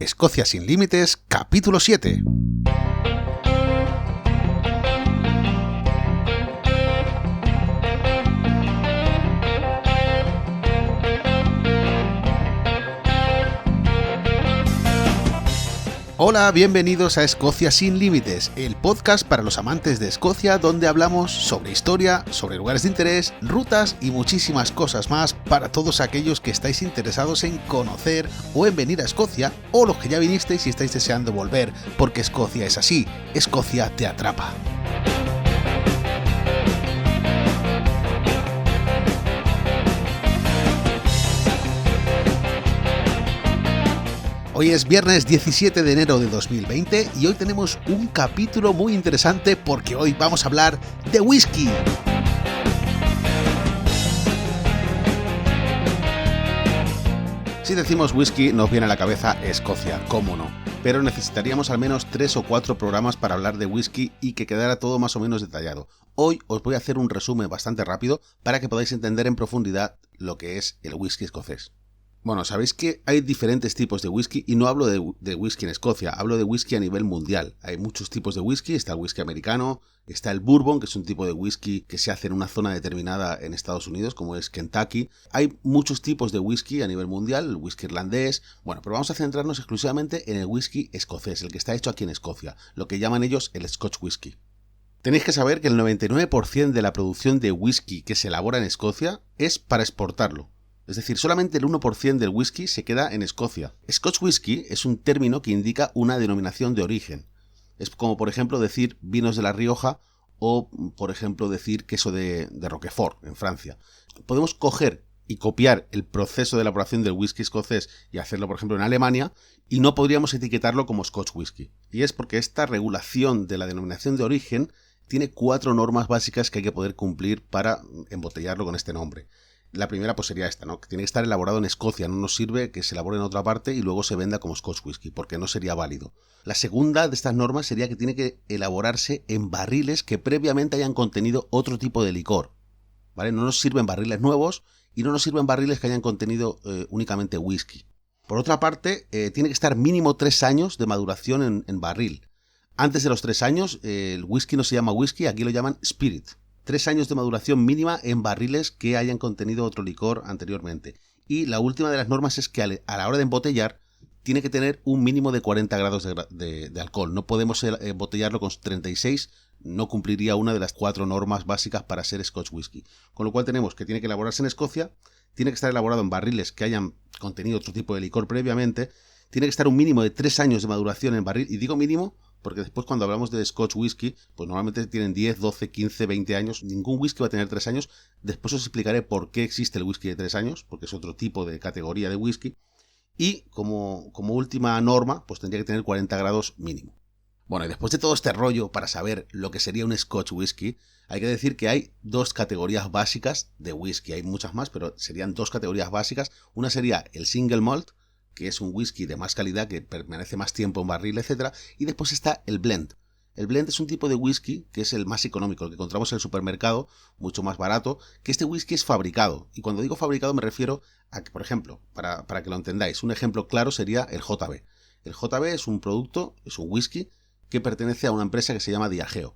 Escocia sin límites, capítulo 7. Hola, bienvenidos a Escocia sin límites, el podcast para los amantes de Escocia donde hablamos sobre historia, sobre lugares de interés, rutas y muchísimas cosas más para todos aquellos que estáis interesados en conocer o en venir a Escocia o los que ya vinisteis y estáis deseando volver, porque Escocia es así, Escocia te atrapa. Hoy es viernes 17 de enero de 2020 y hoy tenemos un capítulo muy interesante porque hoy vamos a hablar de whisky. Si decimos whisky nos viene a la cabeza Escocia, cómo no, pero necesitaríamos al menos 3 o 4 programas para hablar de whisky y que quedara todo más o menos detallado. Hoy os voy a hacer un resumen bastante rápido para que podáis entender en profundidad lo que es el whisky escocés. Bueno, sabéis que hay diferentes tipos de whisky y no hablo de whisky en Escocia, hablo de whisky a nivel mundial. Hay muchos tipos de whisky, está el whisky americano, está el bourbon, que es un tipo de whisky que se hace en una zona determinada en Estados Unidos, como es Kentucky. Hay muchos tipos de whisky a nivel mundial, el whisky irlandés. Bueno, pero vamos a centrarnos exclusivamente en el whisky escocés, el que está hecho aquí en Escocia, lo que llaman ellos el Scotch whisky. Tenéis que saber que el 99% de la producción de whisky que se elabora en Escocia es para exportarlo. Es decir, solamente el 1% del whisky se queda en Escocia. Scotch whisky es un término que indica una denominación de origen. Es como, por ejemplo, decir vinos de La Rioja o, por ejemplo, decir queso de Roquefort en Francia. Podemos coger y copiar el proceso de elaboración del whisky escocés y hacerlo, por ejemplo, en Alemania y no podríamos etiquetarlo como Scotch whisky. Y es porque esta regulación de la denominación de origen tiene 4 normas básicas que hay que poder cumplir para embotellarlo con este nombre. La primera pues sería esta, ¿no? Que tiene que estar elaborado en Escocia, no nos sirve que se elabore en otra parte y luego se venda como Scotch whisky, porque no sería válido. La segunda de estas normas sería que tiene que elaborarse en barriles que previamente hayan contenido otro tipo de licor, ¿vale? No nos sirven barriles nuevos y no nos sirven barriles que hayan contenido únicamente whisky. Por otra parte, tiene que estar mínimo 3 años de maduración en barril. Antes de los 3 años, el whisky no se llama whisky, aquí lo llaman spirit. 3 años de maduración mínima en barriles que hayan contenido otro licor anteriormente. Y la última de las normas es que a la hora de embotellar tiene que tener un mínimo de 40 grados de alcohol. No podemos embotellarlo con 36, no cumpliría una de las 4 normas básicas para ser Scotch whisky. Con lo cual tenemos que tiene que elaborarse en Escocia, tiene que estar elaborado en barriles que hayan contenido otro tipo de licor previamente, tiene que estar un mínimo de 3 años de maduración en barril, y digo mínimo porque después cuando hablamos de Scotch whisky, pues normalmente tienen 10, 12, 15, 20 años. Ningún whisky va a tener 3 años. Después os explicaré por qué existe el whisky de 3 años, porque es otro tipo de categoría de whisky. Y como última norma, pues tendría que tener 40 grados mínimo. Bueno, y después de todo este rollo para saber lo que sería un Scotch whisky, hay que decir que hay 2 categorías básicas de whisky. Hay muchas más, pero serían 2 categorías básicas. Una sería el single malt, que es un whisky de más calidad, que permanece más tiempo en barril, etc. Y después está el blend. El blend es un tipo de whisky que es el más económico, el que encontramos en el supermercado, mucho más barato, que este whisky es fabricado. Y cuando digo fabricado me refiero a que, por ejemplo, para que lo entendáis, un ejemplo claro sería el JB. El JB es un producto, es un whisky que pertenece a una empresa que se llama Diageo.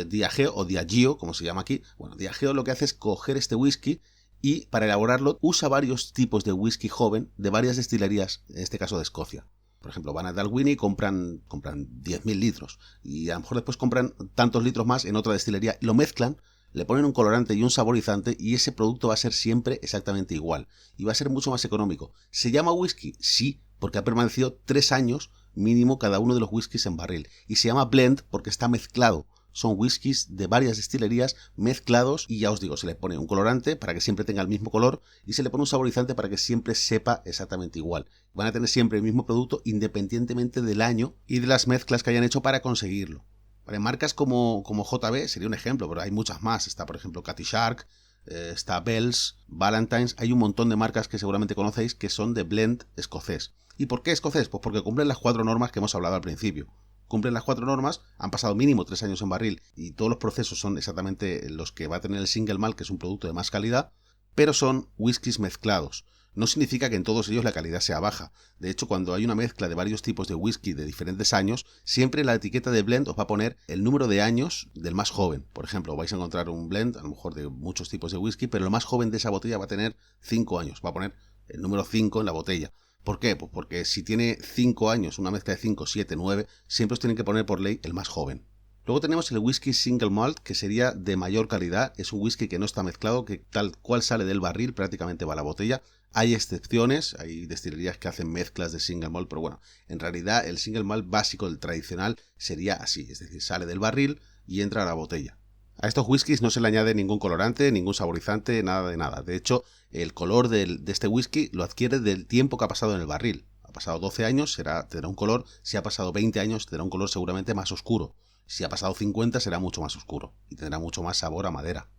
Diageo o Diageo, como se llama aquí. Bueno, Diageo lo que hace es coger este whisky y para elaborarlo usa varios tipos de whisky joven de varias destilerías, en este caso de Escocia. Por ejemplo, van a Dalwhinnie y compran 10.000 litros y a lo mejor después compran tantos litros más en otra destilería y lo mezclan, le ponen un colorante y un saborizante y ese producto va a ser siempre exactamente igual y va a ser mucho más económico. ¿Se llama whisky? Sí, porque ha permanecido 3 años mínimo cada uno de los whiskies en barril y se llama blend porque está mezclado. Son whiskies de varias destilerías mezclados y ya os digo, se le pone un colorante para que siempre tenga el mismo color y se le pone un saborizante para que siempre sepa exactamente igual. Van a tener siempre el mismo producto independientemente del año y de las mezclas que hayan hecho para conseguirlo. Vale, marcas como JB sería un ejemplo, pero hay muchas más. Está, por ejemplo, Cathy Shark, está Bell's, Ballantine's. Hay un montón de marcas que seguramente conocéis que son de blend escocés. ¿Y por qué escocés? Pues porque cumplen las 4 normas que hemos hablado al principio. Cumplen las 4 normas, han pasado mínimo 3 años en barril y todos los procesos son exactamente los que va a tener el single malt, que es un producto de más calidad, pero son whiskies mezclados. No significa que en todos ellos la calidad sea baja. De hecho, cuando hay una mezcla de varios tipos de whisky de diferentes años, siempre en la etiqueta de blend os va a poner el número de años del más joven. Por ejemplo, vais a encontrar un blend, a lo mejor de muchos tipos de whisky, pero el más joven de esa botella va a tener 5 años. Va a poner el número 5 en la botella. ¿Por qué? Pues porque si tiene 5 años, una mezcla de 5, 7, 9, siempre os tienen que poner por ley el más joven. Luego tenemos el whisky single malt, que sería de mayor calidad. Es un whisky que no está mezclado, que tal cual sale del barril prácticamente va a la botella. Hay excepciones, hay destilerías que hacen mezclas de single malt, pero bueno, en realidad el single malt básico, el tradicional, sería así, es decir, sale del barril y entra a la botella. A estos whiskies no se le añade ningún colorante, ningún saborizante, nada de nada. De hecho, el color de este whisky lo adquiere del tiempo que ha pasado en el barril. Ha pasado 12 años, tendrá un color. Si ha pasado 20 años, tendrá un color seguramente más oscuro. Si ha pasado 50, será mucho más oscuro y tendrá mucho más sabor a madera.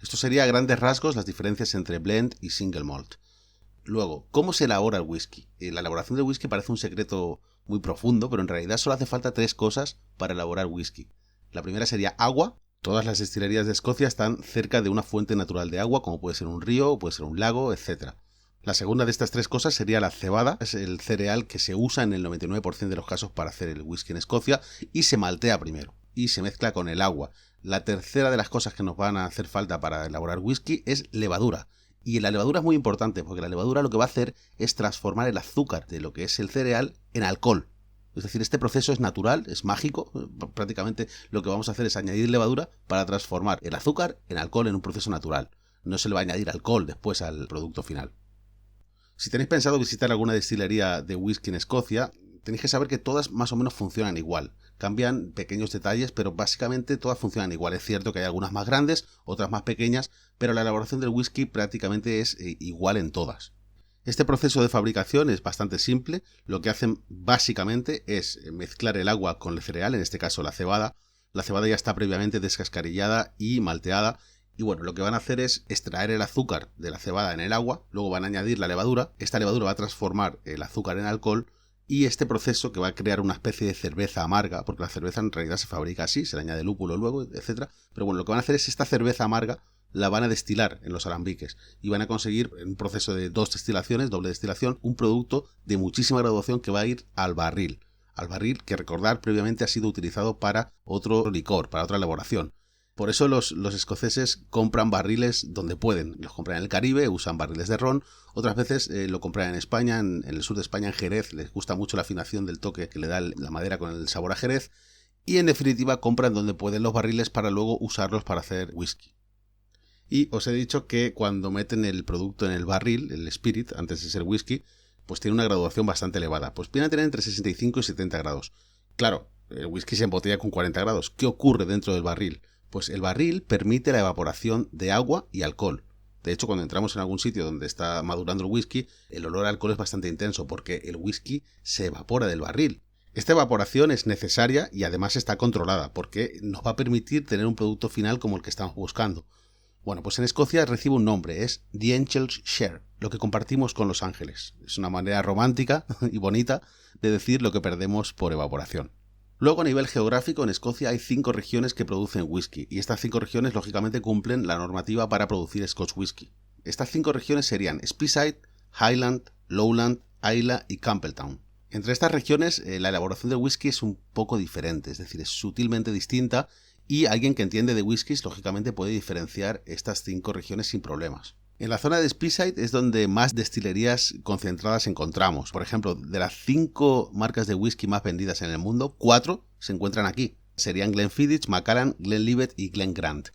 Esto sería a grandes rasgos las diferencias entre blend y single malt. Luego, ¿cómo se elabora el whisky? La elaboración del whisky parece un secreto muy profundo, pero en realidad solo hace falta 3 cosas para elaborar whisky. La primera sería agua. Todas las destilerías de Escocia están cerca de una fuente natural de agua, como puede ser un río, puede ser un lago, etc. La segunda de estas 3 cosas sería la cebada. Es el cereal que se usa en el 99% de los casos para hacer el whisky en Escocia y se maltea primero y se mezcla con el agua. La tercera de las cosas que nos van a hacer falta para elaborar whisky es levadura. Y la levadura es muy importante porque la levadura lo que va a hacer es transformar el azúcar de lo que es el cereal en alcohol. Es decir, este proceso es natural, es mágico. Prácticamente lo que vamos a hacer es añadir levadura para transformar el azúcar en alcohol en un proceso natural. No se le va a añadir alcohol después al producto final. Si tenéis pensado visitar alguna destilería de whisky en Escocia, tenéis que saber que todas más o menos funcionan igual. Cambian pequeños detalles, pero básicamente todas funcionan igual. Es cierto que hay algunas más grandes, otras más pequeñas, pero la elaboración del whisky prácticamente es igual en todas. Este proceso de fabricación es bastante simple. Lo que hacen básicamente es mezclar el agua con el cereal, en este caso la cebada. La cebada ya está previamente descascarillada y malteada. Y bueno, lo que van a hacer es extraer el azúcar de la cebada en el agua, luego van a añadir la levadura. Esta levadura va a transformar el azúcar en alcohol y este proceso que va a crear una especie de cerveza amarga, porque la cerveza en realidad se fabrica así, se le añade lúpulo luego, etc. Pero bueno, lo que van a hacer es esta cerveza amarga la van a destilar en los alambiques y van a conseguir en un proceso de 2 destilaciones, doble destilación, un producto de muchísima graduación que va a ir al barril. Al barril que recordar previamente ha sido utilizado para otro licor, para otra elaboración. Por eso los escoceses compran barriles donde pueden. Los compran en el Caribe, usan barriles de ron. Otras veces lo compran en España, en el sur de España, en Jerez. Les gusta mucho la afinación del toque que le da la madera con el sabor a Jerez. Y en definitiva compran donde pueden los barriles para luego usarlos para hacer whisky. Y os he dicho que cuando meten el producto en el barril, el spirit, antes de ser whisky, pues tiene una graduación bastante elevada. Pues viene a tener entre 65 y 70 grados. Claro, el whisky se embotella con 40 grados. ¿Qué ocurre dentro del barril? Pues el barril permite la evaporación de agua y alcohol. De hecho, cuando entramos en algún sitio donde está madurando el whisky, el olor a alcohol es bastante intenso porque el whisky se evapora del barril. Esta evaporación es necesaria y además está controlada porque nos va a permitir tener un producto final como el que estamos buscando. Bueno, pues en Escocia recibe un nombre, es The Angel's Share, lo que compartimos con los ángeles. Es una manera romántica y bonita de decir lo que perdemos por evaporación. Luego, a nivel geográfico, en Escocia hay 5 regiones que producen whisky, y estas 5 regiones lógicamente cumplen la normativa para producir Scotch whisky. Estas 5 regiones serían Speyside, Highland, Lowland, Islay y Campbeltown. Entre estas regiones, la elaboración del whisky es un poco diferente, es decir, es sutilmente distinta, y alguien que entiende de whiskies lógicamente puede diferenciar estas 5 regiones sin problemas. En la zona de Speyside es donde más destilerías concentradas encontramos. Por ejemplo, de las 5 marcas de whisky más vendidas en el mundo, 4 se encuentran aquí. Serían Glenfiddich, Macallan, Glenlivet y Glengrant.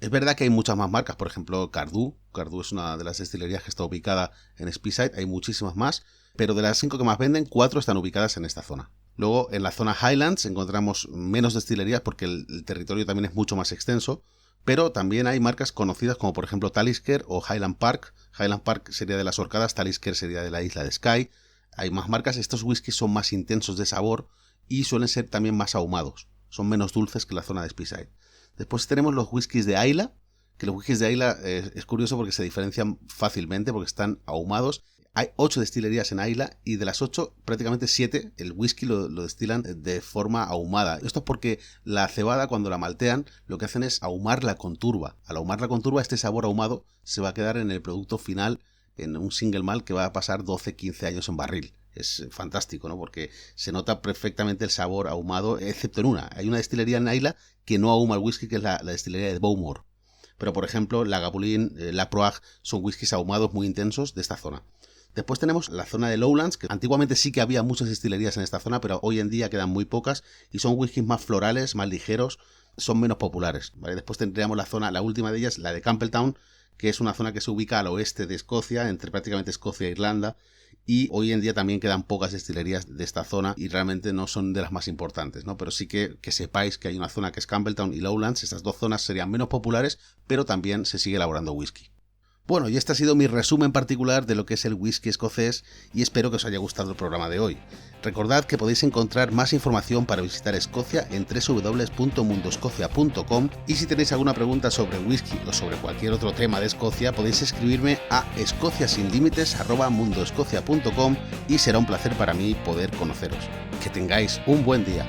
Es verdad que hay muchas más marcas, por ejemplo Cardhu. Cardhu es una de las destilerías que está ubicada en Speyside, hay muchísimas más, pero de las 5 que más venden, 4 están ubicadas en esta zona. Luego, en la zona Highlands encontramos menos destilerías porque el territorio también es mucho más extenso, pero también hay marcas conocidas como por ejemplo Talisker o Highland Park. Highland Park sería de las Orcadas, Talisker sería de la isla de Skye. Hay más marcas, estos whiskies son más intensos de sabor y suelen ser también más ahumados. Son menos dulces que la zona de Speyside. Después tenemos los whiskies de Islay, que los whiskies de Islay es curioso porque se diferencian fácilmente porque están ahumados. Hay 8 destilerías en Islay y de las 8, prácticamente 7, el whisky lo destilan de forma ahumada. Esto es porque la cebada, cuando la maltean, lo que hacen es ahumarla con turba. Al ahumarla con turba, este sabor ahumado se va a quedar en el producto final en un single malt que va a pasar 12-15 años en barril. Es fantástico, ¿no? Porque se nota perfectamente el sabor ahumado, excepto en una. Hay una destilería en Islay que no ahuma el whisky, que es la destilería de Bowmore. Pero, por ejemplo, Lagavulin, La Proag son whiskies ahumados muy intensos de esta zona. Después tenemos la zona de Lowlands, que antiguamente sí que había muchas destilerías en esta zona, pero hoy en día quedan muy pocas y son whiskies más florales, más ligeros, son menos populares, ¿vale? Después tendríamos la última de ellas, la de Campbeltown, que es una zona que se ubica al oeste de Escocia, entre prácticamente Escocia e Irlanda, y hoy en día también quedan pocas destilerías de esta zona y realmente no son de las más importantes, ¿no? Pero sí que sepáis que hay una zona que es Campbeltown y Lowlands. Estas dos zonas serían menos populares, pero también se sigue elaborando whisky. Bueno, y este ha sido mi resumen particular de lo que es el whisky escocés y espero que os haya gustado el programa de hoy. Recordad que podéis encontrar más información para visitar Escocia en www.mundoescocia.com y si tenéis alguna pregunta sobre whisky o sobre cualquier otro tema de Escocia podéis escribirme a escociasinlimites@mundoescocia.com y será un placer para mí poder conoceros. Que tengáis un buen día.